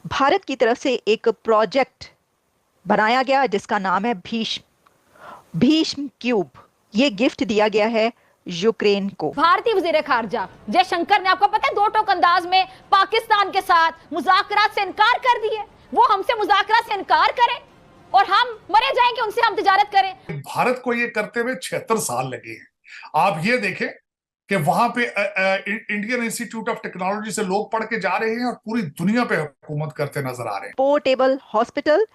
भारत की तरफ से एक प्रोजेक्ट बनाया गया जिसका नाम है भीष्म भीष्म क्यूब। ये गिफ्ट दिया गया है यूक्रेन को। भारतीय वजीर खारजा जयशंकर ने, आपको पता है, दो टोक अंदाज में पाकिस्तान के साथ मुज़ाकरात से इनकार कर दिए। वो हमसे मुज़ाकरात से इनकार करें और हम मरे जाएंगे, उनसे हम तिजारत करें। भारत को ये करते हुए 76 साल लगे हैं। आप ये देखें कि वहां पे इंडियन इंस्टीट्यूट ऑफ टेक्नोलॉजी से लोग पढ़ के जा रहे हैं और पूरी दुनिया पे हुकूमत करते नजर आ रहे हैं। Portable hospital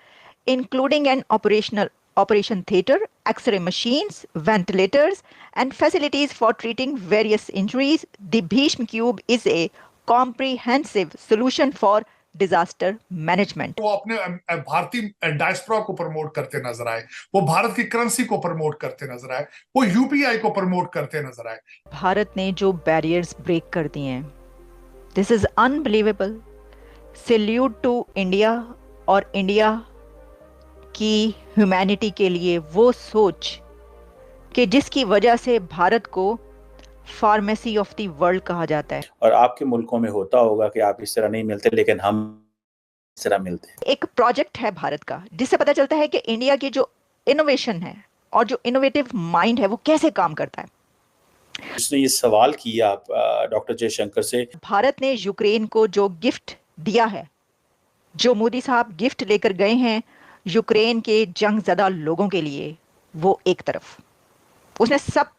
including an operation theater, X-ray machines, ventilators, and facilities for treating various injuries. The Bhishma Cube is a comprehensive solution for disaster management. वो अपने भारतीय डायस्पोरा को प्रमोट करते नजर आए, वो भारत की करेंसी को प्रमोट करते नजर आए, वो यूपीआई को प्रमोट करते नजर आए। भारत ने जो बैरियर्स ब्रेक कर दिए हैं, this is unbelievable. Salute to India और इंडिया की ह्यूमैनिटी के लिए वो सोच कि जिसकी वजह से भारत को फार्मेसी ऑफ द वर्ल्ड कहा जाता है। और आपके मुल्कों में होता होगा कि आप इस तरह नहीं मिलते, लेकिन हम इस तरह मिलते हैं। एक प्रोजेक्ट है भारत का जिससे पता चलता है कि इंडिया की जो इनोवेशन है और जो इनोवेटिव माइंड है वो कैसे काम करता है। उसने ये सवाल किया डॉक्टर जयशंकर से, भारत ने यूक्रेन को जो गिफ्ट दिया है, जो मोदी साहब गिफ्ट लेकर गए हैं यूक्रेन के जंग ज़दा लोगों के लिए, वो एक तरफ उसने सब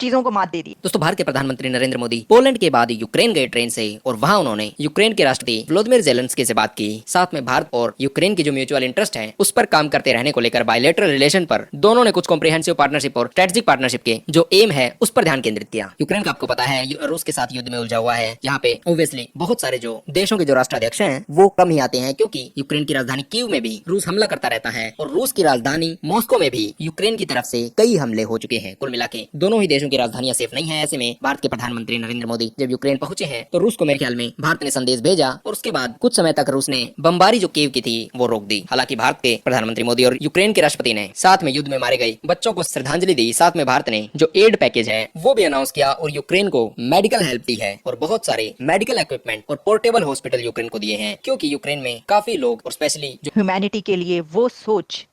चीजों को मात दे दी। दोस्तों, भारत के प्रधानमंत्री नरेंद्र मोदी पोलैंड के बाद यूक्रेन गए ट्रेन से और वहां उन्होंने यूक्रेन के राष्ट्रपति व्लोदिमीर ज़ेलेंस्की से बात की। साथ में भारत और यूक्रेन की जो म्यूचुअल इंटरेस्ट है उस पर काम करते रहने को लेकर बायलैटरल रिलेशन पर दोनों ने कुछ कॉम्प्रिहेंसिव पार्टनरशिप और स्ट्रेटेजिक पार्टनरशिप के जो एम है उस पर ध्यान केंद्रित किया। यूक्रेन का आपको पता है रूस के साथ युद्ध में उलझा हुआ है, यहाँ पे ऑब्वियसली बहुत सारे जो देशों के जो राष्ट्राध्यक्ष हैं वो कम ही आते हैं, क्योंकि यूक्रेन की राजधानी कीव में भी रूस हमला करता रहता है और रूस की राजधानी मॉस्को में भी यूक्रेन की तरफ से कई हमले हो चुके हैं। कुल मिला के दोनों ही देशों की राजधानियां सेफ नहीं है। ऐसे में भारत के प्रधानमंत्री नरेंद्र मोदी जब यूक्रेन पहुंचे हैं तो रूस को मेरे ख्याल में भारत ने संदेश भेजा और उसके बाद कुछ समय तक रूस ने बमबारी जो कीव की थी वो रोक दी। हालांकि भारत के प्रधानमंत्री मोदी और यूक्रेन के राष्ट्रपति ने साथ में युद्ध में मारे गए बच्चों को श्रद्धांजलि दी। साथ में भारत ने जो एड पैकेज है वो भी अनाउंस किया और यूक्रेन को मेडिकल हेल्प दी है और बहुत सारे मेडिकल इक्विपमेंट और पोर्टेबल हॉस्पिटल यूक्रेन को दिए हैं, क्योंकि यूक्रेन में काफी लोग और स्पेशली जो ह्यूमैनिटी के लिए वो सोच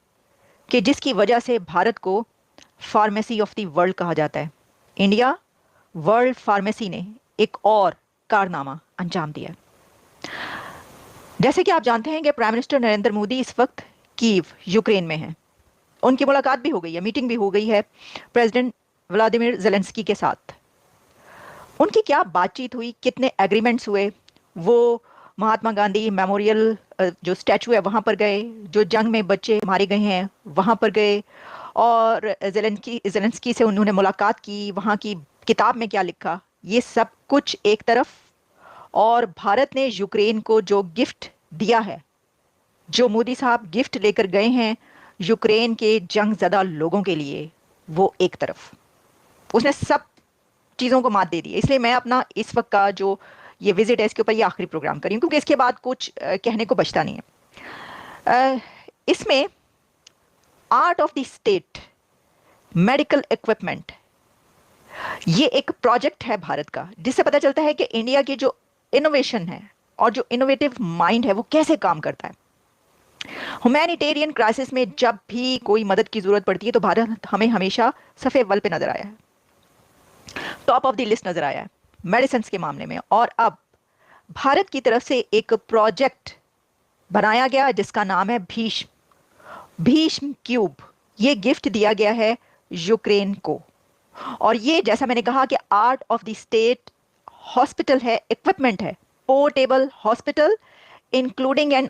कि जिसकी वजह से भारत को फार्मेसी ऑफ द वर्ल्ड कहा जाता है। इंडिया वर्ल्ड फार्मेसी ने एक और कारनामा अंजाम दिया। जैसे कि आप जानते हैं कि प्राइम मिनिस्टर नरेंद्र मोदी इस वक्त कीव यूक्रेन में हैं। उनकी मुलाकात भी हो गई है, मीटिंग भी हो गई है प्रेसिडेंट व्लादिमीर ज़ेलेंस्की के साथ। उनकी क्या बातचीत हुई, कितने एग्रीमेंट्स हुए, वो महात्मा गांधी मेमोरियल जो स्टैचू है वहाँ पर गए, जो जंग में बच्चे मारे गए हैं वहाँ पर गए और ज़ेलेंस्की से उन्होंने मुलाकात की, वहाँ की किताब में क्या लिखा, ये सब कुछ एक तरफ, और भारत ने यूक्रेन को जो गिफ्ट दिया है, जो मोदी साहब गिफ्ट लेकर गए हैं यूक्रेन के जंग ज़दा लोगों के लिए, वो एक तरफ उसने सब चीज़ों को मात दे दी। इसलिए मैं अपना इस वक्त का जो ये विजिट है इसके ऊपर ये आखिरी प्रोग्राम करी, क्योंकि इसके बाद कुछ कहने को बचता नहीं है। इसमें art of the state medical equipment, ये एक प्रोजेक्ट है भारत का जिससे पता चलता है कि इंडिया की जो इनोवेशन है और जो इनोवेटिव माइंड है वो कैसे काम करता है। ह्यूमैनिटेरियन क्राइसिस में जब भी कोई मदद की जरूरत पड़ती है तो भारत हमें हमेशा सफे अव्वल पे नजर आया है, टॉप ऑफ द लिस्ट नजर आया है मेडिसिन के मामले में। और अब भारत की तरफ से एक प्रोजेक्ट बनाया गया जिसका नाम है भीष्म भीष्म क्यूब। ये गिफ्ट दिया गया है यूक्रेन को, और ये जैसा मैंने कहा कि art of the state hospital है, इक्विपमेंट है, portable hospital including an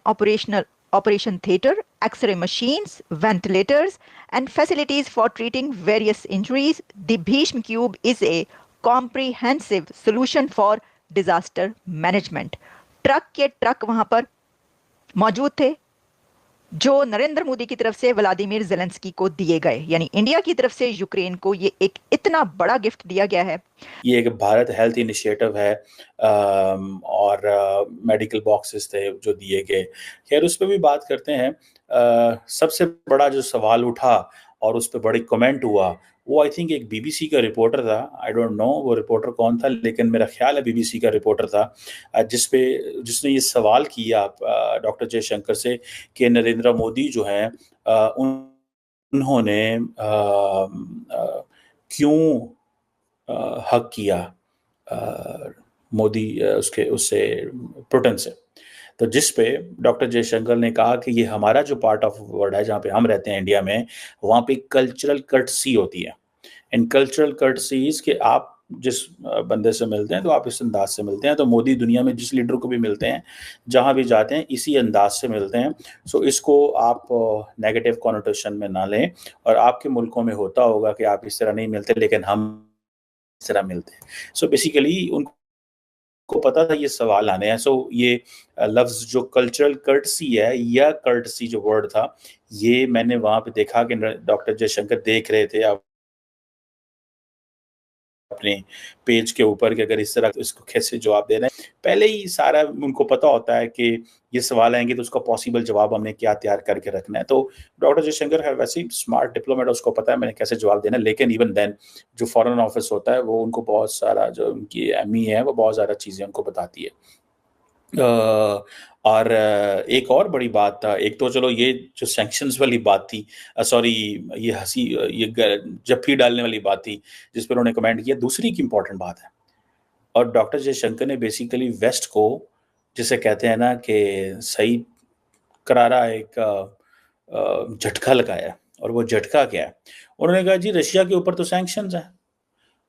operation theatre, X-ray machines, ventilators and facilities for treating various injuries. The Bhishma cube is a comprehensive solution for disaster management. Truck के truck वहां पर मौजूद थे जो नरेंद्र मोदी की तरफ से व्लादिमीर ज़ेलेंस्की को दिए गए, यानी इंडिया की तरफ से यूक्रेन को ये एक इतना बड़ा गिफ्ट दिया गया है। ये एक भारत हेल्थ इनिशिएटिव है और मेडिकल बॉक्सेस थे जो दिए गए। खैर उस पर भी बात करते हैं। सबसे बड़ा जो सवाल उठा और उस पर बड़ी कमेंट हुआ वो आई थिंक एक बीबीसी का रिपोर्टर था, आई डोंट नो वो रिपोर्टर कौन था, लेकिन मेरा ख्याल है बीबीसी का रिपोर्टर था, जिसने ये सवाल किया डॉक्टर जयशंकर से कि नरेंद्र मोदी जो हैं उन्होंने क्यों हक किया मोदी उससे पुतिन से। तो जिस पे डॉक्टर जयशंकर ने कहा कि ये हमारा जो पार्ट ऑफ वर्ल्ड है जहाँ पे हम रहते हैं इंडिया में, वहाँ पे कल्चरल कर्टसी होती है। इन कल्चरल कर्टसीज के आप जिस बंदे से मिलते हैं तो आप इस अंदाज से मिलते हैं। तो मोदी दुनिया में जिस लीडर को भी मिलते हैं, जहाँ भी जाते हैं, इसी अंदाज से मिलते हैं। सो इसको आप नेगेटिव कॉनोटेशन में ना लें। और आपके मुल्कों में होता होगा कि आप इस तरह नहीं मिलते, लेकिन हम इस तरह मिलते हैं। सो बेसिकली उनको पता था ये सवाल आने हैं। सो ये लफ्ज जो कल्चरल कर्टसी है या कर्टसी जो वर्ड था, ये मैंने वहां पे देखा कि डॉक्टर जयशंकर देख रहे थे अपने पेज के ऊपर कि अगर इस तरह इसको कैसे जवाब देना है। पहले ही सारा उनको पता होता है कि ये सवाल आएंगे तो उसका पॉसिबल जवाब हमने क्या तैयार करके रखना है। तो डॉक्टर जयशंकर है वैसे ही स्मार्ट डिप्लोमेट, उसको पता है मैंने कैसे जवाब देना है। लेकिन इवन देन जो फॉरेन ऑफिस होता है वो उनको बहुत सारा, जो उनकी एमई है वो बहुत सारा चीज़ें उनको बताती है। और एक और बड़ी बात था, एक तो चलो ये जो सैंक्शंस वाली बात थी, सॉरी ये जफ्फी डालने वाली बात थी जिस पर उन्होंने कमेंट किया। दूसरी की इंपॉर्टेंट बात है, और डॉक्टर जयशंकर ने बेसिकली वेस्ट को, जिसे कहते हैं ना कि सही करारा एक झटका लगाया। और वो झटका क्या है? उन्होंने कहा जी रशिया के ऊपर तो सैंक्शंस हैं।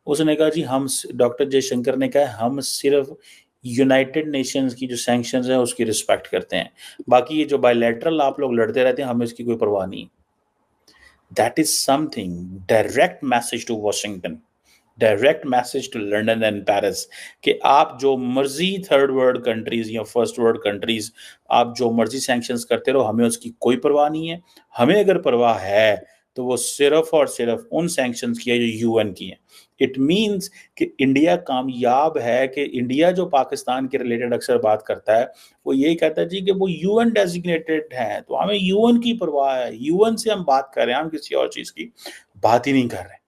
उसने कहा जी डॉक्टर जयशंकर ने कहा हम सिर्फ यूनाइटेड नेशंस की जो सैंक्शंस हैं उसकी रिस्पेक्ट करते हैं, बाकी ये जो बायलैटरल आप लोग लड़ते रहते हैं हमें इसकी कोई परवाह नहीं। That is something, direct message to Washington, direct message to London and Paris कि आप जो मर्जी थर्ड वर्ल्ड कंट्रीज या फर्स्ट वर्ल्ड कंट्रीज आप जो मर्जी सैंक्शंस करते रहो, हमें उसकी कोई परवाह नहीं है। हमें अगर परवाह है तो वो सिर्फ और सिर्फ उन सैंक्शंस की है जो यूएन की हैं। इट मीन्स कि इंडिया कामयाब है कि इंडिया जो पाकिस्तान के रिलेटेड अक्सर बात करता है वो यही कहता है जी कि वो यूएन डेजिग्नेटेड है, तो हमें यूएन की परवाह है, यूएन से हम बात कर रहे हैं, हम किसी और चीज़ की बात ही नहीं कर रहे।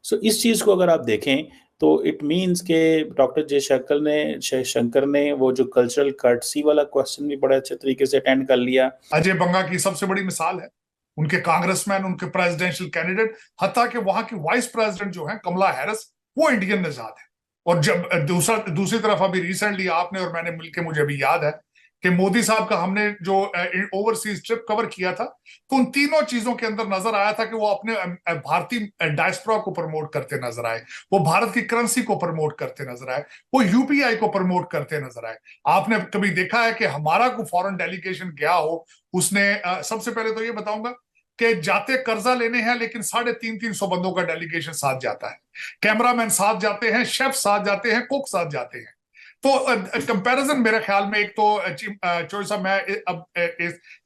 सो इस चीज़ को अगर आप देखें तो इट मीन्स के डॉक्टर जयशंकर ने वो जो कल्चरल कर्टसी वाला क्वेश्चन भी बड़े अच्छे तरीके से अटेंड कर लिया। अजय बंगा की सबसे बड़ी मिसाल है, उनके कांग्रेसमैन, उनके प्रेसिडेंशियल कैंडिडेट, हत्ता कि वहां की वाइस प्रेसिडेंट जो है कमला हैरिस, वो इंडियन निजात है। और जब दूसरी तरफ अभी रिसेंटली आपने और मैंने मिलकर, मुझे अभी याद है कि मोदी साहब का हमने जो ओवरसीज ट्रिप कवर किया था, तो उन तीनों चीजों के अंदर नजर आया था कि वो अपने भारतीय डायस्पोरा को प्रमोट करते नजर आए, वो भारत की करेंसी को प्रमोट करते नजर आए, वो यूपीआई को प्रमोट करते नजर आए। आपने कभी देखा है कि हमारा कोई फॉरेन डेलीगेशन गया हो, उसने सबसे पहले तो ये बताऊंगा कि जाते कर्जा लेने हैं, लेकिन 350 बंदों का डेलीगेशन साथ जाता है, कैमरामैन साथ जाते हैं, शेफ साथ जाते हैं, कुक साथ जाते हैं। तो कंपैरिजन मेरे ख्याल में, एक तो चोरी साहब मैं अब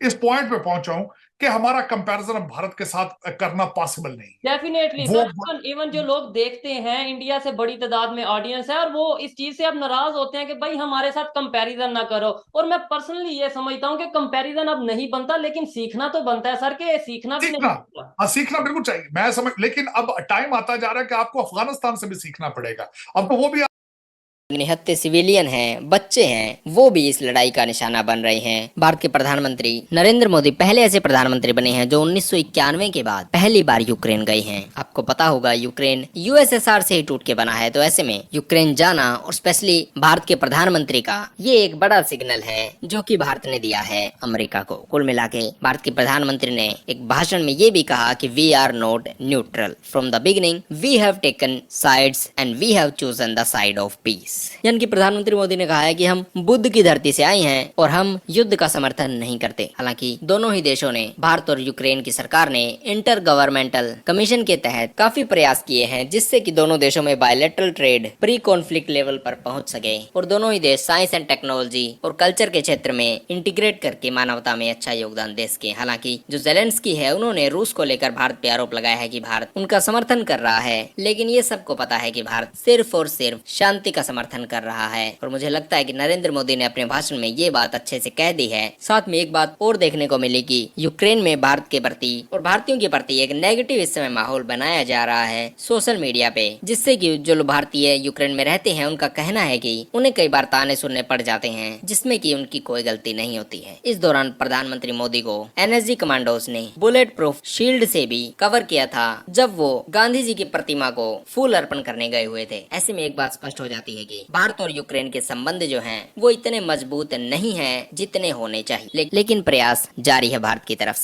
इस पॉइंट पे पहुंचा हूं कि हमारा कंपैरिजन अब भारत के साथ करना पॉसिबल नहीं। डेफिनेटली सर, इवन जो लोग देखते हैं, इंडिया से बड़ी तादाद में ऑडियंस है और वो इस चीज से अब नाराज होते हैं कि भाई हमारे साथ कंपैरिजन ना करो। और मैं पर्सनली ये समझता हूँ कि कंपैरिजन अब नहीं बनता, लेकिन सीखना तो बनता है सर, के सीखना भी नहीं बनता। सीखना बिल्कुल चाहिए, मैं समझ, लेकिन अब टाइम आता जा रहा है कि आपको अफगानिस्तान से भी सीखना पड़ेगा। अब तो वो भी निहत्थे सिविलियन हैं, बच्चे हैं, वो भी इस लड़ाई का निशाना बन रहे हैं। भारत के प्रधानमंत्री नरेंद्र मोदी पहले ऐसे प्रधानमंत्री बने हैं जो 1991 के बाद पहली बार यूक्रेन गए हैं। आपको पता होगा यूक्रेन यूएसएसआर से ही टूट के बना है, तो ऐसे में यूक्रेन जाना और स्पेशली भारत के प्रधानमंत्री का ये एक बड़ा सिग्नल है जो कि भारत ने दिया है अमेरिका को। कुल मिला के भारत के प्रधानमंत्री ने एक भाषण में ये भी कहा कि we are not neutral from the beginning, we have taken sides and we have chosen the side of peace. यानी कि प्रधानमंत्री मोदी ने कहा है कि हम बुद्ध की धरती से आए हैं और हम युद्ध का समर्थन नहीं करते। हालांकि दोनों ही देशों ने, भारत और यूक्रेन की सरकार ने इंटर गवर्नमेंटल कमीशन के तहत काफी प्रयास किए हैं जिससे कि दोनों देशों में bilateral trade pre conflict level पर पहुंच सके और दोनों ही देश साइंस एंड टेक्नोलॉजी और कल्चर के क्षेत्र में इंटीग्रेट करके मानवता में अच्छा योगदान दे सके। हालांकि जो ज़ेलेंस्की है उन्होंने रूस को लेकर भारत पे आरोप लगाया है कि भारत उनका समर्थन कर रहा है, लेकिन ये सबको पता है कि भारत सिर्फ और सिर्फ शांति का समर्थन समर्थन कर रहा है। और मुझे लगता है कि नरेंद्र मोदी ने अपने भाषण में ये बात अच्छे से कह दी है। साथ में एक बात और देखने को मिली कि यूक्रेन में भारत के प्रति और भारतीयों के प्रति एक नेगेटिव इस समय माहौल बनाया जा रहा है सोशल मीडिया पे, जिससे कि जो भारतीय यूक्रेन में रहते हैं उनका कहना है कि उन्हें कई बार ताने सुनने पड़ जाते हैं जिसमें कि उनकी कोई गलती नहीं होती है। इस दौरान प्रधानमंत्री मोदी को एनएसजी कमांडोज ने बुलेट प्रूफ शील्ड से भी कवर किया था जब वो गांधी जी की प्रतिमा को फूल अर्पण करने गए हुए थे। ऐसे में एक बात स्पष्ट हो जाती है कि भारत और यूक्रेन के संबंध जो हैं वो इतने मजबूत नहीं हैं जितने होने चाहिए, लेकिन प्रयास जारी है भारत की तरफ से।